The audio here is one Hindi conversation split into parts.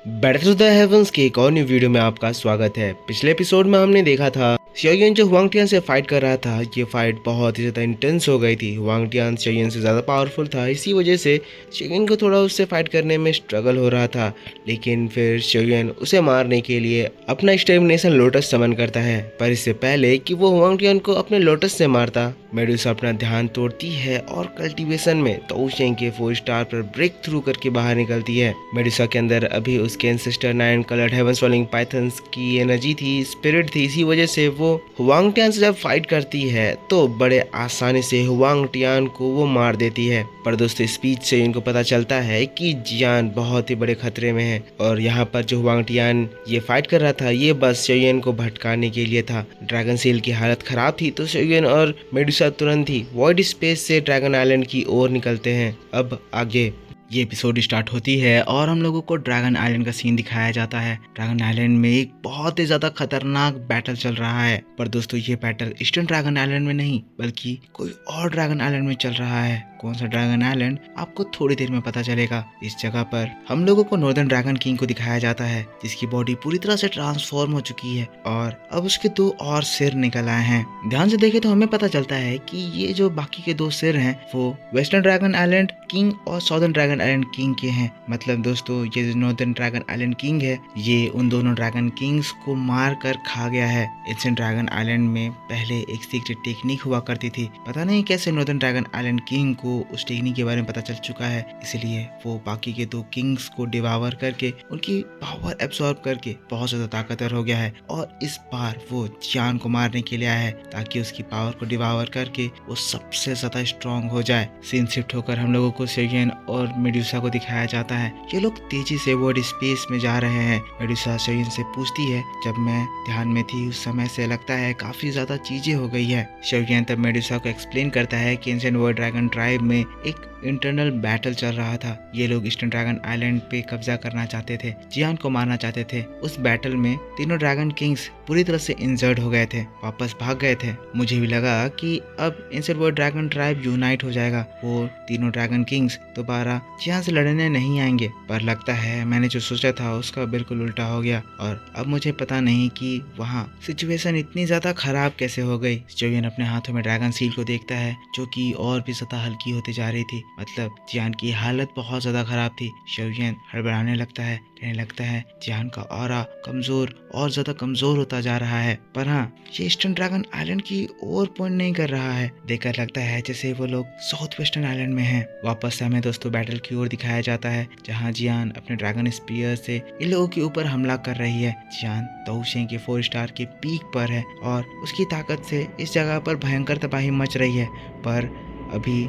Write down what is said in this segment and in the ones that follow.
बैटल ऑफ द हेवंस के एक और न्यू वीडियो में आपका स्वागत है। पिछले एपिसोड में हमने देखा था xiaoyan जो हुआंग टियान से फाइट कर रहा था। ये फाइट बहुत ही ज़्यादा इंटेंस हो गई थी। हुआंग टियान xiaoyan से ज़्यादा पावरफुल था, इसी वजह से xiaoyan को थोड़ा उससे फाइट करने में स्ट्रगल हो रहा था। लेकिन फिर xiaoyan उसे मारने के लिए अपना एक्सटर्मिनेशन लोटस समन करता है। पर इससे पहले कि वो हुआंग टियान को अपने लोटस से मारता, मेडुसा अपना ध्यान तोड़ती है और कल्टीवेशन में दो शेंग के 4 स्टार पर ब्रेक थ्रू करके बाहर निकलती है। मेडुसा के अंदर अभी उसके ancestor 9 coloured heaven swallowing pythons की एनर्जी थी, स्पिरिट थी। इसी वजह से वो हुआंग टियान से जब फाइट करती है तो बड़े आसानी से हुआंग टियान को वो मार देती है। पर दोस्तों स्पीच से इनको पता चलता है कि जियान बहुत ही बड़े खतरे में है और यहाँ पर जो हुआंग टियान ये फाइट कर रहा था ये बस xiaoyan को भटकाने के लिए था। ड्रैगन सील की हालत खराब थी तो xiaoyan और मेडुसा तुरंत ही वॉइड स्पेस से ड्रैगन आइलैंड की ओर निकलते हैं। अब आगे ये एपिसोड स्टार्ट होती है और हम लोगों को ड्रैगन आइलैंड का सीन दिखाया जाता है। ड्रैगन आइलैंड में एक बहुत ही ज्यादा खतरनाक बैटल चल रहा है। पर दोस्तों ये बैटल ईस्टर्न ड्रैगन आइलैंड में नहीं बल्कि कोई और ड्रैगन आइलैंड में चल रहा है। कौन सा ड्रैगन आइलैंड आपको थोड़ी देर में पता चलेगा। इस जगह पर हम लोगों को नॉर्दर्न ड्रैगन किंग को दिखाया जाता है जिसकी बॉडी पूरी तरह से ट्रांसफॉर्म हो चुकी है और अब उसके 2 और सिर निकल आए हैं। ध्यान से देखें तो हमें पता चलता है कि ये जो बाकी के 2 सिर हैं वो वेस्टर्न ड्रैगन आइलैंड किंग और साउदर्न ड्रैगन आइलैंड किंग के हैं। मतलब दोस्तों ये जो नॉर्दर्न ड्रैगन आइलैंड किंग है ये उन दोनों ड्रैगन किंग्स को मार कर खा गया है। एंशिएंट ड्रैगन आइलैंड में पहले एक सीक्रेट टेक्निक हुआ करती थी, पता नहीं कैसे नॉर्दर्न ड्रैगन आइलैंड किंग को उस टेक्निक के बारे में पता चल चुका है, इसलिए वो बाकी के 2 किंग्स को डिवावर करके उनकी पावर एब्सॉर्ब करके बहुत ज्यादा ताकतवर हो गया है और इस बार वो जियान को मारने के लिए आया है ताकि उसकी पावर को डिवावर करके वो सबसे ज्यादा स्ट्रॉन्ग हो जाए। सीन शिफ्ट होकर हम लोगों को xiaoyan और मेडुसा को दिखाया जाता है। ये लोग तेजी से वर्ड स्पेस में जा रहे हैं। मेडुसा xiaoyan से पूछती है जब मैं ध्यान में थी उस समय से लगता है काफी ज्यादा चीजें हो गई है। xiaoyan तब मेडुसा को एक्सप्लेन करता है कि एंशिएंट वर्ल्ड ड्रैगन ट्राइब में एक इंटरनल बैटल चल रहा था। ये लोग ईस्टर्न ड्रैगन आइलैंड पे कब्जा करना चाहते थे, जियान को मारना चाहते थे। उस बैटल में तीनों ड्रैगन किंग्स पूरी तरह से इंजर्ड हो गए थे, वापस भाग गए थे। मुझे भी लगा कि अब ancient world dragon tribe unite हो जाएगा, वो तीनों ड्रैगन किंग्स दोबारा जियान से लड़ने नहीं आएंगे। पर लगता है मैंने जो सोचा था उसका बिल्कुल उल्टा हो गया और अब मुझे पता नहीं कि वहाँ सिचुएशन इतनी ज्यादा खराब कैसे हो गई। xiaoyan अपने हाथों में ड्रैगन सील को देखता है जो कि और भी ज्यादा हल्की होती जा रही थी। मतलब जियान की हालत बहुत ज्यादा खराब थी। xiaoyan हड़बड़ाने लगता है, कहने लगता है जियान का ऑरा कमजोर और ज्यादा कमजोर होता जा रहा है। पर हाँ ये ईस्टर्न ड्रैगन आइलैंड की ओर पॉइंट नहीं कर रहा है, देखकर लगता है जैसे वो लोग साउथ वेस्टर्न आइलैंड में हैं। वापस से हमें दोस्तों बैटल की ओर दिखाया जाता है जहाँ जियान अपने ड्रैगन स्पीयर से इन लोगों के ऊपर हमला कर रही है। जियान दो शेंग के 4 स्टार के पीक पर है और उसकी ताकत से इस जगह पर भयंकर तबाही मच रही है। पर अभी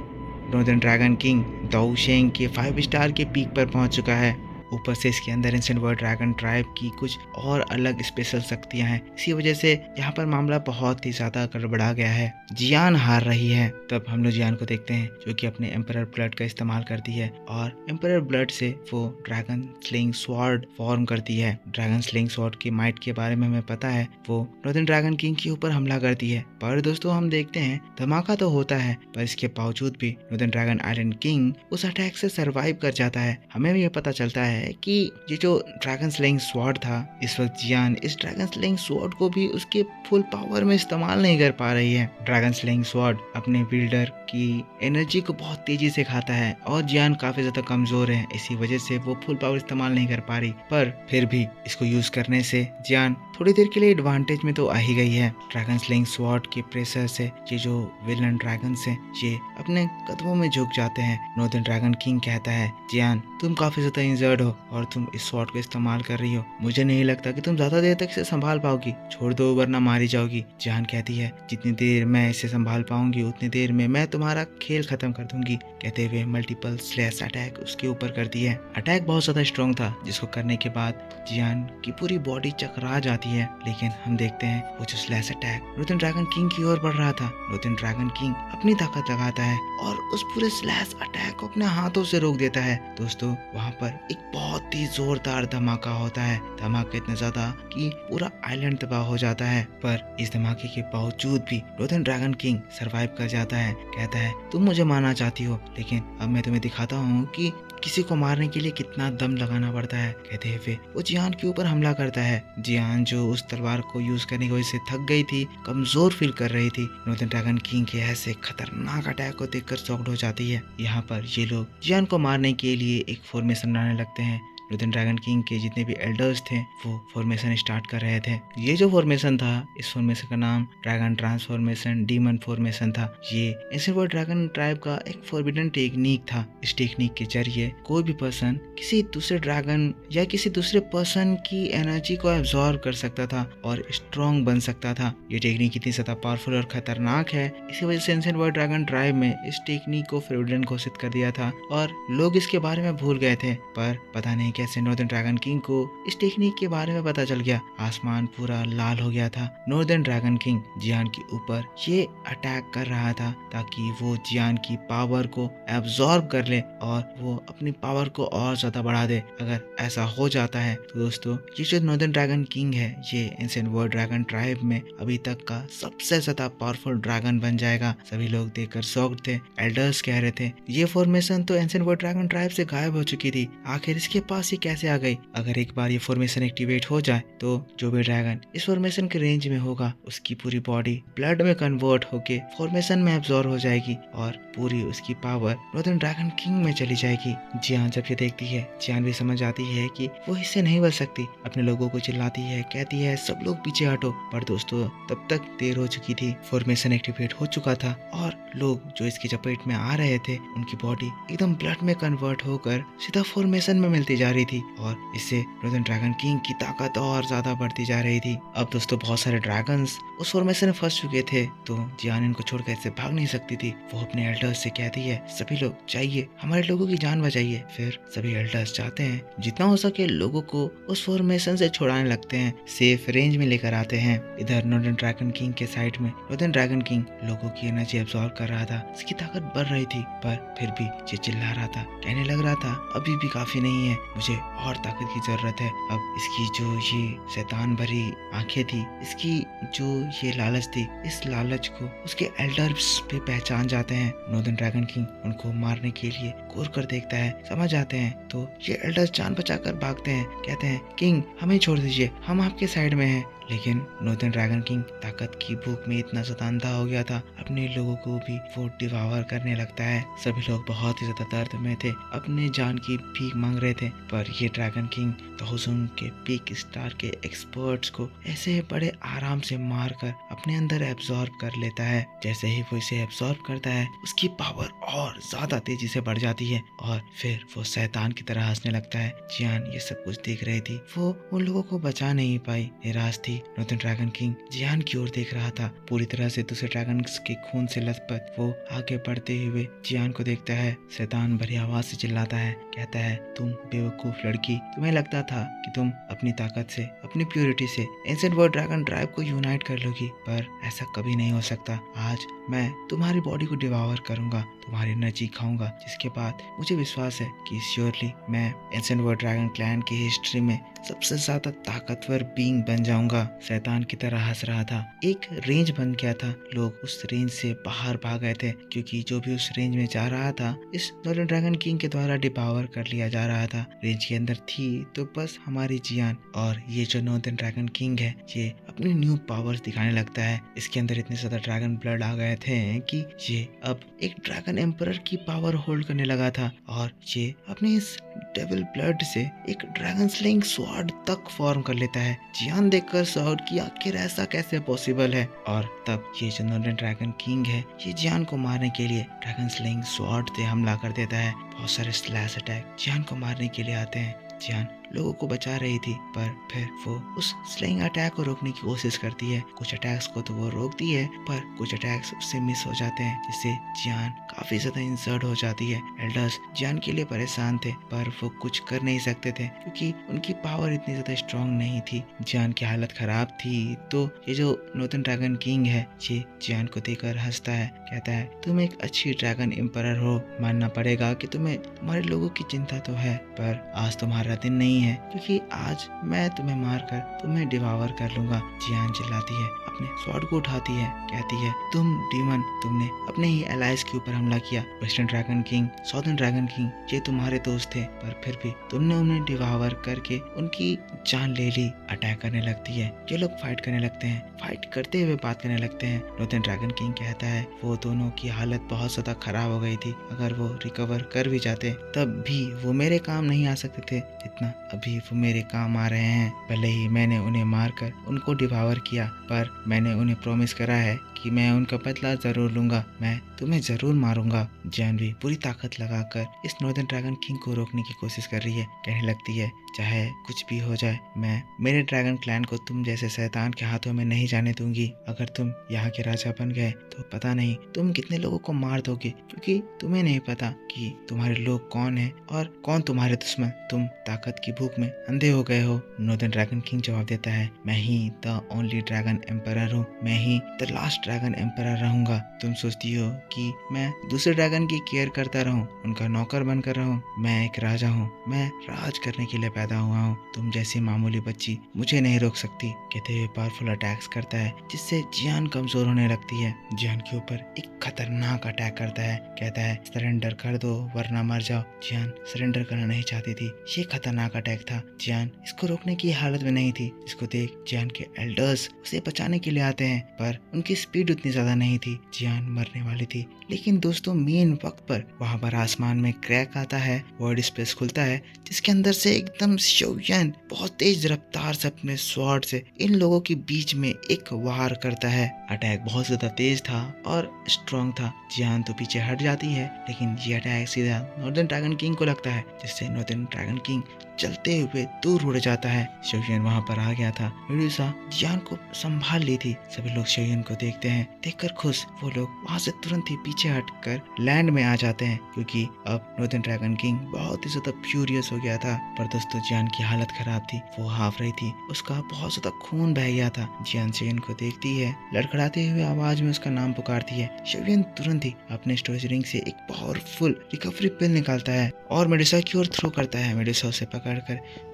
नॉर्दर्न ड्रैगन किंग दाऊ शेंग के 5 स्टार के पीक पर पहुंच चुका है। ऊपर से इसके अंदर एंशिएंट वर्ल्ड ड्रैगन ट्राइब की कुछ और अलग स्पेशल शक्तियां हैं। इसी वजह से यहाँ पर मामला बहुत ही ज्यादा गड़बड़ा गया है। जियान हार रही है। तब हम लोग जियान को देखते हैं जो कि अपने एम्परर ब्लड का इस्तेमाल करती है और एम्परर ब्लड से वो ड्रैगन स्लेइंग स्वॉर्ड फॉर्म करती है। ड्रैगन स्लेइंग स्वॉर्ड की माइट के बारे में हमें पता है, वो नॉर्दर्न ड्रैगन किंग के ऊपर हमला करती है। पर दोस्तों हम देखते हैं धमाका तो होता है पर इसके बावजूद भी नॉर्दर्न ड्रैगन आइलैंड किंग उस अटैक से सर्वाइव कर जाता है। हमें भी ये पता चलता है कि ये जो ड्रैगन स्लेइंग स्वॉर्ड था इस वक्त जियान इस ड्रैगन स्लेइंग स्वॉर्ड को भी उसके फुल पावर में इस्तेमाल नहीं कर पा रही है। ड्रैगन स्लेइंग स्वॉर्ड अपने बिल्डर की एनर्जी को बहुत तेजी से खाता है और जियान काफी ज्यादा कमजोर है, इसी वजह से वो फुल पावर इस्तेमाल नहीं कर पा रही। पर फिर भी इसको यूज करने से जियान थोड़ी देर के लिए एडवांटेज में तो आ ही गई है। ड्रैगन स्लेइंग स्वॉर्ड के प्रेशर से ये जो विलन ड्रैगन है ये अपने कदमों में झुक जाते हैं। नॉर्दर्न ड्रैगन किंग कहता है जियान तुम काफी ज्यादा इंजर्ड हो और तुम इस स्वॉर्ड को इस्तेमाल कर रही हो, मुझे नहीं लगता कि तुम ज्यादा देर तक इसे संभाल पाओगी, छोड़ दो वरना मारी जाओगी। जियान कहती है जितनी देर मैं इसे संभाल पाऊंगी उतनी देर में मैं तुम्हारा खेल खत्म कर दूंगी। कहते हुए मल्टीपल स्लैश अटैक उसके ऊपर करती है। अटैक बहुत ज्यादा स्ट्रॉन्ग था जिसको करने के बाद जियान की पूरी बॉडी चकरा जाती है। लेकिन हम देखते हैं वो जो slash attack northern dragon king की ओर बढ़ रहा था, नॉर्दर्न ड्रैगन किंग अपनी ताकत लगाता है और उस पूरे स्लैश अटैक को अपने हाथों से रोक देता है। दोस्तों वहाँ पर एक बहुत ही जोरदार धमाका होता है। धमाका इतना ज्यादा कि पूरा आइलैंड तबाह हो जाता है। पर इस धमाके के बावजूद भी नॉर्दर्न ड्रैगन किंग सरवाइव कर जाता है। कहता है तुम मुझे मारना चाहती हो लेकिन अब मैं तुम्हें दिखाता हूँ कि किसी को मारने के लिए कितना दम लगाना पड़ता है। कहते हुए वो जियान के ऊपर हमला करता है। जियान जो उस तलवार को यूज करने की वजह से थक गई थी, कमजोर फील कर रही थी, नॉर्दर्न ड्रैगन किंग के ऐसे खतरनाक अटैक को देखकर शॉक्ड हो जाती है। यहाँ पर ये लोग जियान को मारने के लिए एक फॉर्मेशन बनाने लगते हैं। नॉर्दर्न ड्रैगन किंग के जितने भी एल्डर्स थे वो फॉर्मेशन स्टार्ट कर रहे थे। ये जो फॉर्मेशन था, इस फॉर्मेशन का नाम ड्रैगन ट्रांसफॉर्मेशन डीमन फॉर्मेशन था। ये एंशिएंट वर्ल्ड ड्रैगन ट्राइब का एक फॉरबिडन टेक्निक था। इस टेक्निक के जरिए कोई भी पर्सन किसी दूसरे ड्रैगन या किसी दूसरे पर्सन की एनर्जी को एब्जॉर्ब कर सकता था और स्ट्रॉन्ग बन सकता था। ये टेक्निक इतनी ज्यादा पावरफुल और खतरनाक है, इसी वजह से एंशिएंट वर्ल्ड ड्रैगन ट्राइब में इस टेक्निक को फॉरबिडन घोषित कर दिया था और लोग इसके बारे में भूल गए थे। पर पता नहीं कैसे नॉर्दर्न ड्रैगन किंग को इस टेक्निक के बारे में पता चल गया। आसमान पूरा लाल हो गया था। नॉर्दर्न ड्रैगन किंग जियान के ऊपर ये अटैक कर रहा था ताकि वो जियान की पावर को एब्जॉर्ब कर ले और वो अपनी पावर को और ज्यादा बढ़ा दे। अगर ऐसा हो जाता है तो दोस्तों ये जो नॉर्दर्न ड्रैगन किंग है ये एंशिएंट वर्ल्ड ड्रैगन ट्राइब में अभी तक का सबसे ज्यादा पावरफुल ड्रैगन बन जाएगा। सभी लोग देखकर शॉक्ड थे। एल्डर्स कह रहे थे ये फॉर्मेशन तो एंशिएंट वर्ल्ड ड्रैगन ट्राइब से गायब हो चुकी थी, आखिर इसके पास ये कैसे आ गई। अगर एक बार ये फॉर्मेशन एक्टिवेट हो जाए तो जो भी ड्रैगन इस फॉर्मेशन के रेंज में होगा उसकी पूरी बॉडी ब्लड में कन्वर्ट होके फॉर्मेशन में एब्जॉर्ब हो जाएगी और पूरी उसकी पावर नॉर्दर्न ड्रैगन किंग में चली जाएगी। जियान जब ये देखती है, जियान भी समझ आती है कि वो इससे नहीं बच सकती। अपने लोगों को चिल्लाती है, कहती है सब लोग पीछे हटो। पर दोस्तों तब तक देर हो चुकी थी, फॉर्मेशन एक्टिवेट हो चुका था और लोग जो इसकी चपेट में आ रहे थे उनकी बॉडी एकदम ब्लड में कन्वर्ट होकर सीधा फॉर्मेशन में मिलती जा रही थी और इससे नॉर्दर्न ड्रैगन किंग की ताकत और ज्यादा बढ़ती जा रही थी। अब दोस्तों बहुत सारे ड्रैगन्स उस फॉर्मेशन में फंस चुके थे तो जियान इनको छोड़कर ऐसे भाग नहीं सकती थी। वो अपने एल्डर्स से कहती है सभी लोग जाइए, हमारे लोगों की जान बचाइए। फिर सभी एल्डर्स जाते हैं, जितना हो सके लोगों को उस फॉर्मेशन से छुड़ाने लगते हैं, सेफ रेंज में लेकर आते हैं। इधर नॉर्दर्न ड्रैगन किंग के साइड में नॉर्दर्न ड्रैगन किंग लोगों की एनर्जी एब्जॉर्ब कर रहा था। इसकी ताकत बढ़ रही थी पर फिर भी ये चिल्ला रहा था, कहने लग रहा था अभी भी काफी नहीं है, मुझे और ताकत की जरूरत है। अब इसकी जो ये शैतान भरी आंखें थी, इसकी जो ये लालच थी, इस लालच को उसके एल्डर्स भी पहचान जाते हैं। नॉर्दर्न ड्रैगन किंग उनको मारने के लिए घूर कर देखता है, समझ आते हैं तो ये एल्डर्स जान बचाकर भागते हैं, कहते हैं किंग हमें छोड़ दीजिए, हम आपके साइड में हैं। लेकिन नॉर्दर्न ड्रैगन किंग ताकत की भूख में इतना ज्यादा अंधा हो गया था, अपने लोगों को भी वो डिवावर करने लगता है। सभी लोग बहुत ही ज्यादा दर्द में थे, अपने जान की भीख मांग रहे थे। पर ये ड्रैगन किंग थाउजेंड के पीक स्टार के एक्सपर्ट्स को ऐसे बड़े आराम से मारकर अपने अंदर एब्जॉर्ब कर लेता है। जैसे ही वो इसे एब्जॉर्ब करता है उसकी पावर और ज्यादा तेजी से बढ़ जाती है और फिर वो शैतान की तरह हंसने लगता है। जियान ये सब कुछ देख रही थी, वो उन लोगों को बचा नहीं पाई, निराश थी। नॉर्दर्न ड्रैगन किंग जियान की ओर देख रहा था, पूरी तरह से दूसरे ड्रैगन के खून से लथपथ। वो आगे बढ़ते हुए जियान को देखता है, शैतान भरी आवाज से चिल्लाता है, कहता है तुम बेवकूफ लड़की, तुम्हें लगता था कि तुम अपनी ताकत से, अपनी प्योरिटी से एंशिएंट वर्ल्ड ड्रैगन ट्राइब को यूनाइट कर लोगी, पर ऐसा कभी नहीं हो सकता। आज मैं तुम्हारी बॉडी को डिवावर करूंगा, तुम्हारी एनर्जी खाऊंगा, जिसके बाद मुझे विश्वास है कि श्योरली मैं एंशिएंट वर्ल्ड ड्रैगन क्लैन की हिस्ट्री में सबसे ज्यादा ताकतवर बीइंग बन जाऊंगा। शैतान की तरह हंस रहा था। एक रेंज बन गया था, लोग उस रेंज से बाहर भाग गए थे क्योंकि जो भी उस रेंज में जा रहा था इस नॉर्दर्न ड्रैगन किंग के द्वारा डिपावर कर लिया जा रहा था। रेंज के अंदर थी तो बस हमारी जियान, और ये जो नॉर्दर्न ड्रैगन किंग है ये अपनी न्यू पावर्स दिखाने लगता है। इसके अंदर इतने ज्यादा ड्रैगन ब्लड आ गए थे कि ये अब एक ड्रैगन एम्परर की पावर होल्ड करने लगा था और ये अपने इस डेविल ब्लड से एक ड्रैगन स्लेइंग स्वॉर्ड तक फॉर्म कर लेता है। जियान देखकर शॉर्ड की आखिर ऐसा कैसे पॉसिबल है। और तब ये जो नॉर्दर्न ड्रैगन किंग है ये जियान को मारने के लिए ड्रैगन स्लेइंग स्वॉर्ड से हमला कर देता है। बहुत सारे स्लैश अटैक जियान को मारने के लिए आते हैं। जियान लोगों को बचा रही थी पर फिर वो उस स्लेइंग अटैक को रोकने की कोशिश करती है। कुछ अटैक्स को तो वो रोकती है पर कुछ अटैक्स उससे मिस हो जाते हैं, जिससे जियान काफी ज्यादा इंसर्ट हो जाती है। एल्डर्स जियान के लिए परेशान थे पर वो कुछ कर नहीं सकते थे क्योंकि उनकी पावर इतनी ज्यादा स्ट्रांग नहीं थी। जियान की हालत खराब थी तो ये जो नॉर्दर्न ड्रैगन किंग है ये जियान को देखकर हंसता है, कहता है तुम एक अच्छी ड्रैगन एम्परर हो, मानना पड़ेगा कि तुम्हें तुम्हारे लोगों की चिंता तो है पर आज तुम्हारा दिन नहीं नहीं है, क्योंकि आज मैं तुम्हें मारकर तुम्हें डिवावर कर लूंगा। जियान चिल्लाती है, अपने स्वॉर्ड को उठाती है, कहती है तुम डीमन, तुमने अपने ही एलाइज के ऊपर हमला किया। Western dragon king, southern dragon king, ये तुम्हारे दोस्त थे, पर फिर भी तुमने उन्हें डिवावर करके उनकी जान ले ली। अटैक करने लगती है, ये लोग फाइट करने लगते हैं, फाइट करते हुए बात करने लगते हैं। नॉर्दर्न ड्रैगन किंग कहता है वो दोनों की हालत बहुत ज्यादा खराब हो गई थी, अगर वो रिकवर कर भी जाते तब भी वो मेरे काम नहीं आ सकते थे जितना अभी वो मेरे काम आ रहे हैं। भले ही मैंने उन्हें मारकर उनको डिवावर किया, पर मैंने उन्हें प्रॉमिस करा है कि मैं उनका बदला जरूर लूंगा, मैं तुम्हें जरूर मारूंगा। जानवी पूरी ताकत लगाकर इस नॉर्दर्न ड्रैगन किंग को रोकने की कोशिश कर रही है, कहने लगती है चाहे कुछ भी हो जाए, मैं मेरे ड्रैगन क्लैन को तुम जैसे शैतान के हाथों में नहीं जाने दूंगी। अगर तुम यहाँ के राजा बन गए तो पता नहीं तुम कितने लोगों को मार दोगे, क्योंकि तुम्हें नहीं पता कि तुम्हारे लोग कौन है और कौन तुम्हारे दुश्मन। तुम ताकत की भूख में अंधे हो गए हो। नॉर्दर्न ड्रैगन किंग जवाब देता है मैं ही द ओनली ड्रैगन एम्परर हूँ, मैं ही द लास्ट ड्रैगन एम्परर रहूंगा। तुम सोचती हो कि मैं दूसरे ड्रैगन की केयर करता रहूं, उनका नौकर बनकर रहूं। मैं एक राजा हूं, मैं राज करने के लिए पैदा हुआ हूं। तुम जैसी मामूली बच्ची मुझे नहीं रोक सकती। कहते हुए पावरफुल अटैक्स करता है, जिससे जियान कमजोर होने लगती है। जियान के ऊपर एक खतरनाक अटैक करता है, कहता है सरेंडर कर दो वरना मर जाओ। जियान सरेंडर करना नहीं चाहती थी। ये खतरनाक अटैक था, जियान इसको रोकने की हालत में नहीं थी। इसको देख जियान के एल्डर्स उसे बचाने के लिए आते हैं, पर उनकी स्पीड उतनी ज्यादा नहीं थी, जियान मरने वाली थी। लेकिन दोस्तों मेन वक्त पर वहां पर आसमान में क्रैक आता है, वर्ड स्पेस खुलता है, जिसके अंदर से एकदम शोयन बहुत तेज रफ्तार से अपने स्वॉर्ड से इन लोगों के बीच में एक वार करता है। अटैक बहुत ज्यादा तेज था और स्ट्रॉन्ग था। जियान तो पीछे हट जाती है, लेकिन ये अटैक सीधा नॉर्दर्न ड्रैगन किंग को लगता है, जिससे नॉर्दर्न ड्रैगन किंग चलते हुए दूर उड़ जाता है। शोयन वहां पर आ गया था। मेडुसा जियान को संभाल ली थी। सभी लोग शोयन को देखते हैं, देखकर खुश। वो लोग वहां से तुरंत ही पीछे हटकर लैंड में आ जाते हैं, क्योंकि अब नॉर्दर्न ड्रैगन किंग बहुत ही ज्यादा फ्यूरियस हो गया था। पर दोस्तों जियान की हालत खराब थी, वो हाफ रही थी, उसका बहुत ज्यादा खून बह गया था। जियान शोयन को देखती है, लड़खड़ाते हुए आवाज में उसका नाम पुकारती है। शोयन तुरंत ही अपने स्टोरेज रिंग से एक पावरफुल रिकवरी पिल निकालता है और मेडुसा की ओर थ्रो करता है। मेडुसा उसे पकड़कर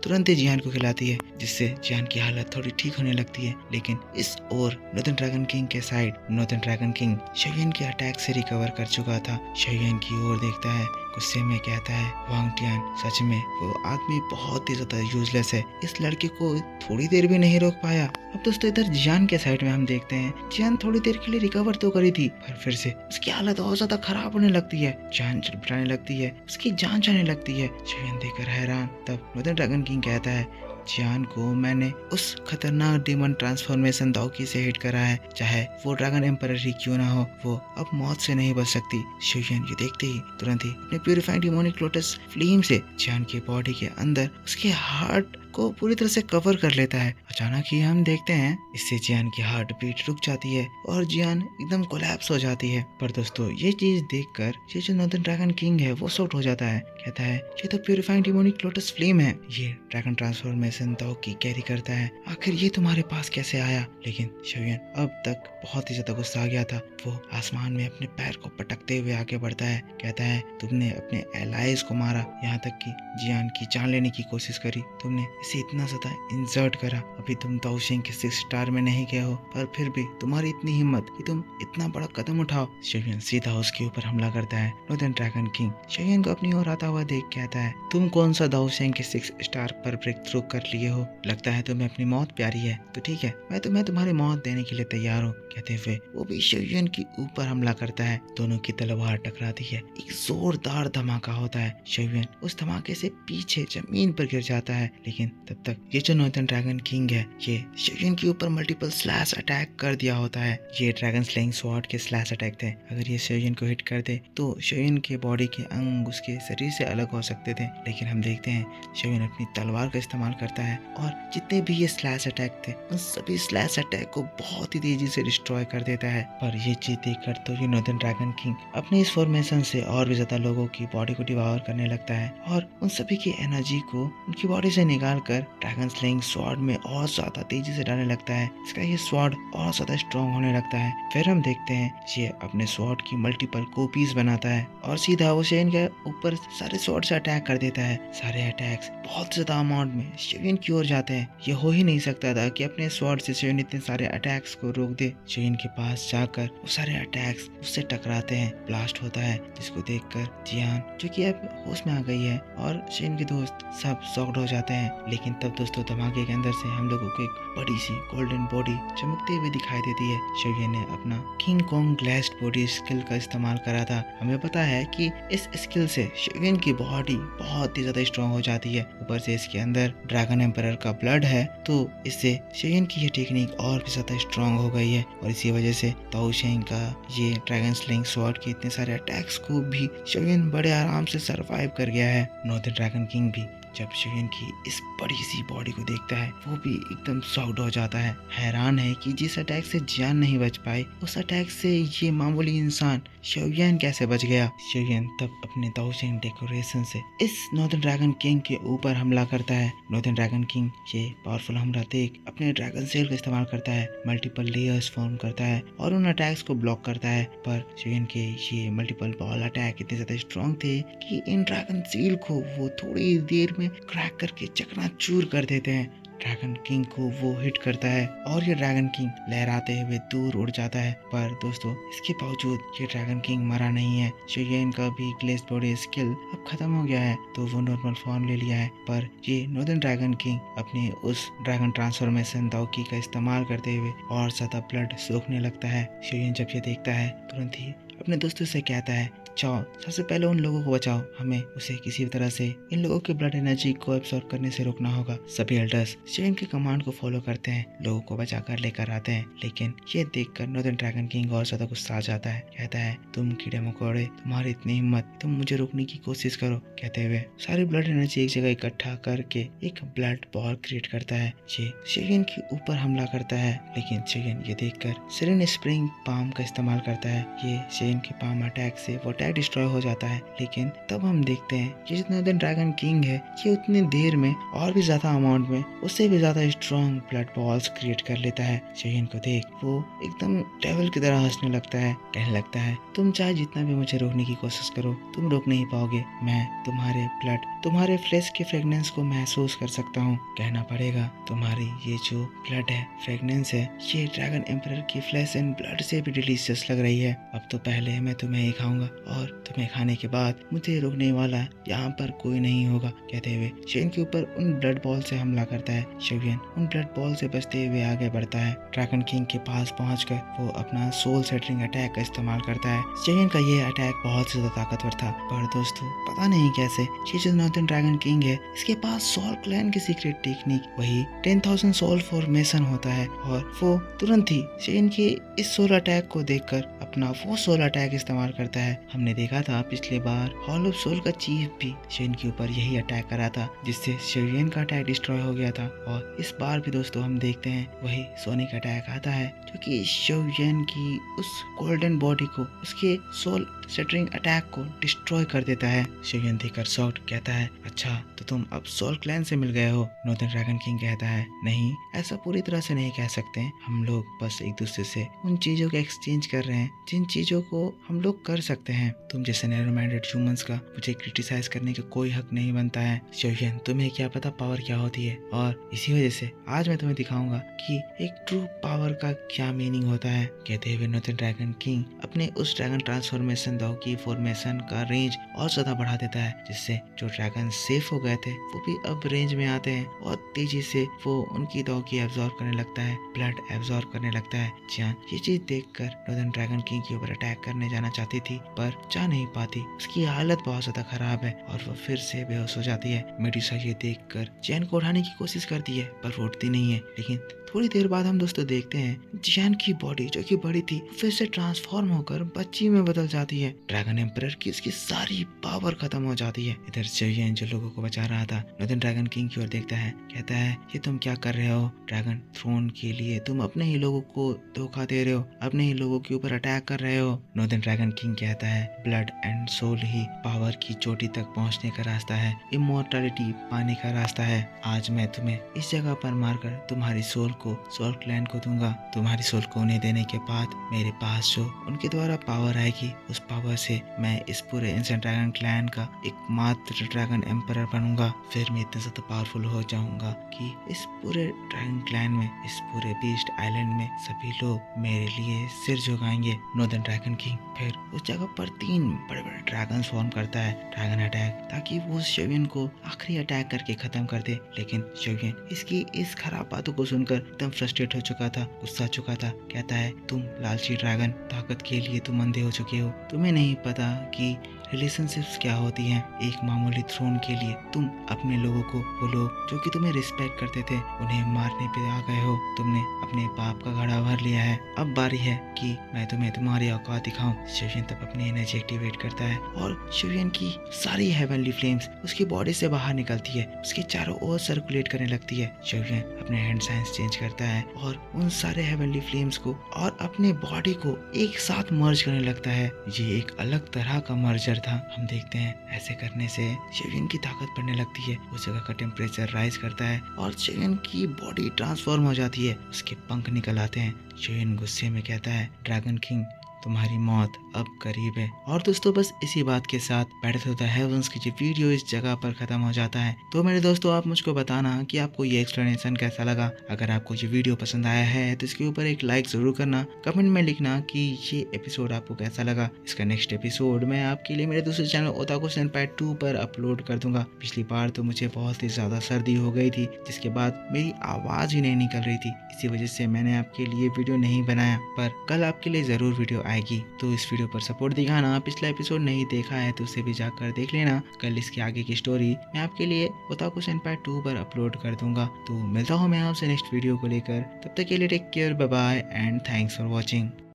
तुरंत ही जियान को खिलाती है, जिससे जियान की हालत थोड़ी ठीक होने लगती है। लेकिन इस ओर नॉर्दर्न ड्रैगन किंग के साइड नॉर्दर्न ड्रैगन किंग शोयन के अटैक से रिकवर कर चुका था। शोयन की ओर देखता है, गुस्से में कहता है वांग टियान सच में वो आदमी बहुत ही ज्यादा यूजलेस है, इस लड़के को थोड़ी देर भी नहीं रोक पाया। अब दोस्तों इधर जियान के साइड में हम देखते हैं, जियान थोड़ी देर के लिए रिकवर तो करी थी, पर फिर से उसकी हालत बहुत ज्यादा खराब होने लगती है। जान चिड़चिड़ाने लगती है, उसकी जान जाने लगती है। शोयन देखकर हैरान। तब नॉर्दर्न ड्रैगन किंग कहता है जियान को मैंने उस खतरनाक डीमन ट्रांसफॉर्मेशन दाओकी से हिट करा है, चाहे वो ड्रैगन एम्परर ही क्यों ना हो, वो अब मौत से नहीं बच सकती। शोयन ये देखते ही तुरंत ही अपने प्यूरिफाइंग डिमोनिक लोटस फ्लेम से जियान के बॉडी के अंदर उसके हार्ट को पूरी तरह से कवर कर लेता है। अचानक ही हम देखते हैं इससे जियान की हार्ट बीट रुक जाती है और जियान एकदम कोलैप्स हो जाती है। पर दोस्तों ये चीज देखकर ये जो नॉर्दर्न ड्रैगन किंग है वो शॉक हो जाता है, कहता है ये तो प्यूरिफाइंग डिमोनिक लोटस फ्लेम है, ये ड्रैगन ट्रांसफॉर्मेशन दाओकी कैरी करता है, आखिर ये तुम्हारे पास कैसे आया। लेकिन शोयन अब तक बहुत ही ज्यादा गुस्सा आ गया था। वो आसमान में अपने पैर को पटकते हुए आगे बढ़ता है, कहता है तुमने अपने एलाइज को मारा, यहाँ तक कि जियान की जान लेने की कोशिश करी, तुमने इसे इतना ज्यादा इंसर्ट करा। अभी तुम दाओशिंग के 6 स्टार में नहीं गए हो, पर फिर भी तुम्हारी इतनी हिम्मत कि तुम इतना बड़ा कदम उठाओ। शोयन सीधा उसके ऊपर हमला करता है। नॉर्दर्न ड्रैगन किंग शोयन को अपनी ओर आता हुआ देख कहता है तुम कौन सा दाओशिंग के 6 स्टार पर ब्रेक थ्रू कर लिए हो, लगता है तुम्हें अपनी मौत प्यारी है, तो ठीक है मैं तुम्हें तुम्हारी मौत देने के लिए तैयार हूँ। कहते हुए वो भी शोयन के ऊपर हमला करता है। दोनों की तलवार टकराती है, एक जोरदार धमाका होता है। शोयन उस धमाके से पीछे जमीन पर गिर जाता है, लेकिन तब तक ये जो नॉर्दर्न ड्रैगन किंग है ये शोयन के ऊपर मल्टीपल स्लैश अटैक कर दिया होता है। ये dragon slaying sword K slash attack थे। अगर ये शोयन को हिट कर दे तो शोयन के बॉडी के अंग उसके शरीर से अलग हो सकते थे, लेकिन हम देखते हैं शोयन अपनी तलवार का इस्तेमाल करता है और जितने भी ये स्लैश अटैक थे उन सभी स्लैश अटैक को बहुत ही तेजी से डिस्ट्रॉय कर देता है। पर ये चीज देखकर तो ये नॉर्दर्न ड्रैगन किंग अपने इस फॉर्मेशन से और भी ज्यादा लोगों की बॉडी को डिवावर करने लगता है और उन सभी की एनर्जी को उनकी बॉडी से निकाल आकर ड्रैगन स्लेइंग स्वॉर्ड में और ज्यादा तेजी से डालने लगता है। इसका ये स्वॉर्ड और ज्यादा स्ट्रॉन्ग होने लगता है। फिर हम देखते हैं ये अपने स्वॉर्ड की मल्टीपल कॉपीज बनाता है और सीधा वो शेन के ऊपर सारे स्वॉर्ड से अटैक कर देता है। सारे अटैक्स बहुत ज्यादा अमाउंट में शेन की ओर जाते हैं। ये हो ही नहीं सकता था कि अपने स्वॉर्ड से शेन इतने सारे अटैक्स को रोक दे। शेन के पास जाकर वो सारे अटैक्स उससे टकराते हैं, ब्लास्ट होता है, जिसको देखकर जियान जो कि अब होश में आ गई है और शेन के दोस्त सब शॉक्ड हो जाते हैं। लेकिन तब दोस्तों धमाके के अंदर से हम लोगों को एक बड़ी सी गोल्डन बॉडी चमकते हुए दिखाई देती है। शोयन ने अपना king Kong glazed body skill का इस्तेमाल करा था। हमें पता है कि इस स्किल से शोयन की बॉडी बहुत ही ज्यादा स्ट्रॉन्ग हो जाती है। ऊपर से इसके अंदर ड्रैगन एम्परर का ब्लड है, तो इससे शोयन की ये टेक्निक और भी ज्यादा स्ट्रॉन्ग हो गई है और इसी वजह से ताओ शेंग का ये ड्रैगन स्लेइंग स्वॉर्ड के इतने सारे अटैक्स को भी शोयन बड़े आराम से सरवाइव कर गया है। नॉर्दर्न ड्रैगन किंग भी जब शोयन की इस बड़ी सी बॉडी को देखता है वो भी एकदम शॉक्ड हो जाता है। हैरान है कि जिस अटैक से जियान नहीं बच पाए उस अटैक से ये मामूली इंसान शोयन कैसे बच गया। शोयन तब अपने दाओशेंग डेकोरेशन से इस नॉर्दर्न ड्रैगन किंग के ऊपर हमला करता है। नॉर्दर्न ड्रैगन किंग ये पावरफुल हमला देख अपने ड्रैगन सेल का इस्तेमाल करता है, मल्टीपल लेयर्स फॉर्म करता है और उन अटैक्स को ब्लॉक करता है। पर शोयन के ये मल्टीपल बॉल अटैक इतने ज्यादा स्ट्रॉन्ग थे कि इन ड्रैगन सेल को वो थोड़ी देर में क्रैक करके चकनाचूर कर देते हैं। ड्रैगन किंग को वो हिट करता है और ये ड्रैगन किंग लहराते हुए दूर उड़ जाता है। पर दोस्तों इसके बावजूद ये ड्रैगन किंग मरा नहीं है। शोयन का भी ग्लेस्ड बॉडी स्किल अब खत्म हो गया है तो वो नॉर्मल फॉर्म ले लिया है। पर ये नॉर्दर्न ड्रैगन किंग अपने उस ड्रैगन ट्रांसफॉर्मेशन दाओकी का इस्तेमाल करते हुए और ज्यादा ब्लड सोखने लगता है। शोयन जब ये देखता है तुरंत ही अपने दोस्तों से कहता है, जाओ सबसे पहले उन लोगों को बचाओ, हमें उसे किसी भी तरह से इन लोगों के ब्लड एनर्जी को एब्सॉर्ब करने से रोकना होगा। सभी एल्डर्स शेन के कमांड को फॉलो करते हैं, लोगों को बचाकर लेकर आते हैं। लेकिन ये देखकर नॉर्दर्न ड्रैगन किंग और ज्यादा गुस्सा आ जाता है। कहता है, तुम कीड़े मकोड़े, तुम्हारी इतनी हिम्मत, तुम मुझे रोकने की कोशिश करो। कहते हुए सारी ब्लड एनर्जी एक जगह इकट्ठा करके एक ब्लड बॉल क्रिएट करता है। ये शेन के ऊपर हमला करता है लेकिन शेन ये देखकर सिरेन स्प्रिंग पाम का इस्तेमाल करता है। ये शेन के पाम अटैक से वो अटैक डिस्ट्रॉय हो जाता है। लेकिन तब हम देखते हैं कि जितना दिन ड्रैगन किंग है ये उतनी देर में और भी ज्यादा अमाउंट में उससे भी ज्यादा स्ट्रॉन्ग ब्लड बॉल्स क्रिएट कर लेता है। शेन को देख वो एकदम डेविल की तरह हंसने लगता है, कहने लगता है, तुम चाहे जितना भी मुझे रोकने की कोशिश करो तुम रोक नहीं पाओगे। मैं तुम्हारे ब्लड, तुम्हारे फ्लेश के फ्रेगनेंस को महसूस कर सकता हूँ। कहना पड़ेगा तुम्हारी ये जो ब्लड है, फ्रेगनेंस है, ये ड्रैगन एम्परर की फ्लेश एंड ब्लड से भी डिलीशियस लग रही है। अब तो पहले मैं तुम्हें ही खाऊंगा और तुम्हें खाने के बाद मुझे रोकने वाला यहाँ पर कोई नहीं होगा। कहते हुए शेन के ऊपर उन ब्लड बॉल से हमला करता है। शोयन उन ब्लड बॉल से बचते हुए आगे बढ़ता है। ड्रैगन किंग के पास पहुंचकर वो अपना सोल सेटलिंग अटैक का इस्तेमाल करता है। शेन का ये अटैक बहुत ज्यादा ताकतवर था, पर दोस्तों पता नहीं कैसे ये जो नॉर्दर्न ड्रैगन किंग है इसके पास सोल क्लैन की सीक्रेट टेक्निक वही 10,000 सोल फॉर्मेशन होता है और वो तुरंत ही शेन के इस सोल अटैक को देखकर अपना वो सोल अटैक इस्तेमाल करता है। हमने देखा था पिछले बार हॉल ऑफ सोल का चीफ भी शेन के ऊपर यही अटैक करा था जिससे शेरियन का अटैक डिस्ट्रॉय हो गया था। और इस बार भी दोस्तों हम देखते हैं वही सोनिक अटैक आता है जो कि शेरियन की उस गोल्डन बॉडी को, उसके सोल सेटरिंग अटैक को डिस्ट्रॉय कर देता है। शेरियन देखकर शॉक्ड कहता है, अच्छा तो तुम अब सोल क्लैन से मिल गए हो। नॉर्दर्न ड्रैगन किंग कहता है, नहीं ऐसा पूरी तरह से नहीं कह सकते, हम लोग बस एक दूसरे से उन चीजों का एक्सचेंज कर रहे हैं जिन चीजों को हम लोग कर सकते हैं। तुम जैसे नैरो माइंडेड ह्यूमंस का मुझे क्रिटिसाइज करने का कोई हक नहीं बनता है। शेरियन तुम्हें क्या पता पावर क्या होती है, और इसी वजह से आज मैं तुम्हें दिखाऊंगा कि एक ट्रू पावर का क्या मीनिंग होता है। कहते हुए नॉर्दर्न ड्रैगन किंग अपने उस ड्रैगन ट्रांसफॉर्मेशन दाओ की फॉर्मेशन का रेंज और ज्यादा बढ़ा देता है जिससे जो ड्रैगन सेफ हो गए थे वो भी अब रेंज में आते हैं और तेजी से वो उनकी दाओ की एब्जॉर्ब करने लगता है, ब्लड एब्जॉर्ब करने लगता है। जियान ये चीज देखकर नॉर्दर्न ड्रैगन किंग के ऊपर अटैक करने जाना चाहती थी पर जा नहीं पाती, उसकी हालत बहुत ज्यादा खराब है और वो फिर से बेहोश हो जाती है। मेडुसा ये देखकर जियान को उठाने की कोशिश करती है पर वो उठती नहीं है, लेकिन थोड़ी देर बाद हम दोस्तों देखते हैं जियान की बॉडी जो कि बड़ी थी फिर से ट्रांसफॉर्म होकर बच्ची में बदल जाती है। ड्रैगन एम्परर की उसकी सारी पावर खत्म हो जाती है। इधर जियान जो लोगों को बचा रहा था नॉर्दर्न ड्रैगन किंग की ओर देखता है, कहता है ये तुम क्या कर रहे हो? ड्रैगन थ्रोन के लिए तुम अपने ही लोगों को धोखा दे रहे हो, अपने ही लोगों के ऊपर अटैक कर रहे हो। नॉर्दर्न ड्रैगन किंग कहता है ब्लड एंड सोल ही पावर की चोटी तक पहुंचने का रास्ता है, इमोर्टैलिटी पाने का रास्ता है। आज मैं तुम्हें इस जगह पर मारकर तुम्हारी सोल को सोल क्लैन को दूंगा। तुम्हारी सोल को उन्हें देने के बाद मेरे पास जो उनके द्वारा पावर आएगी उस पावर से मैं इस पूरे एंशिएंट ड्रैगन क्लैन का एकमात्र ड्रैगन एम्परर बनूंगा। फिर मैं इतना ज्यादा पावरफुल हो जाऊंगा कि इस पूरे ड्रैगन क्लैन में, इस पूरे बीस्ट आइलैंड में सभी लोग मेरे लिए सिर झुकाएंगे। नॉर्दर्न ड्रैगन किंग फिर उस जगह पर 3 बड़े-बड़े ड्रैगन फॉर्म करता है, ड्रैगन अटैक, ताकि वो शोवियन को आखिरी अटैक करके खत्म कर दे। लेकिन शोवियन इसकी इस खराब बातों को सुनकर एकदम फ्रस्ट्रेट हो चुका था, गुस्सा चुका था। कहता है तुम लालची ड्रैगन, ताकत के लिए तुम अंधे हो चुके हो, तुम्हें नहीं पता कि रिलेशनशिप्स क्या होती हैं। एक मामूली थ्रोन के लिए तुम अपने लोगों को, वो लोग जो कि तुम्हें रिस्पेक्ट करते थे, उन्हें मारने पे आ गए हो। तुमने अपने पाप का घड़ा भर लिया है। अब बारी है कि मैं तुम्हें तुम्हारी औकात दिखाऊं। शिवियन तब अपनी एनर्जी एक्टिवेट करता है और शिवियन की सारी हेवनली फ्लेम्स उसकी बॉडी से बाहर निकलती है, उसके चारों ओर सर्कुलेट करने लगती है। शिवियन अपने हैंड साइंस चेंज करता है और उन सारे हेवनली फ्लेम्स को और अपने बॉडी को एक साथ मर्ज करने लगता है। ये एक अलग तरह का मर्जर था। हम देखते हैं ऐसे करने से शिवियन की ताकत बढ़ने लगती है, उस जगह का टेम्परेचर राइज करता है और शिवियन की बॉडी ट्रांसफॉर्म हो जाती है, उसके पंख निकल आते हैं। शिवियन गुस्से में कहता है ड्रैगन किंग तुम्हारी मौत अब करीब है। और दोस्तों बस इसी बात के साथ बैटल ऑफ द हेवंस की जो वीडियो इस जगह पर खत्म हो जाता है। तो मेरे दोस्तों आप मुझको बताना कि आपको ये एक्सप्लेनेशन कैसा लगा। अगर आपको ये वीडियो पसंद आया है तो इसके ऊपर एक लाइक जरूर करना, कमेंट में लिखना कि ये एपिसोड आपको कैसा लगा। इसका नेक्स्ट एपिसोड मैं आपके लिए मेरे दूसरे चैनल ओताकू सेनपाई 2 पर अपलोड कर दूंगा। पिछली बार तो मुझे बहुत ही ज्यादा सर्दी हो गई थी, जिसके बाद मेरी आवाज ही नहीं निकल रही थी, इसी वजह से मैंने आपके लिए वीडियो नहीं बनाया, पर कल आपके लिए जरूर वीडियो आएगी। तो इस वीडियो पर सपोर्ट दिखाना। पिछला एपिसोड नहीं देखा है तो उसे भी जाकर देख लेना। कल इसके आगे की स्टोरी मैं आपके लिए ओताकू सेनपाई 2 पर अपलोड कर दूंगा। तो मिलता हूँ मैं आपसे नेक्स्ट वीडियो को लेकर, तब तक के लिए take care, bye bye and thanks for watching.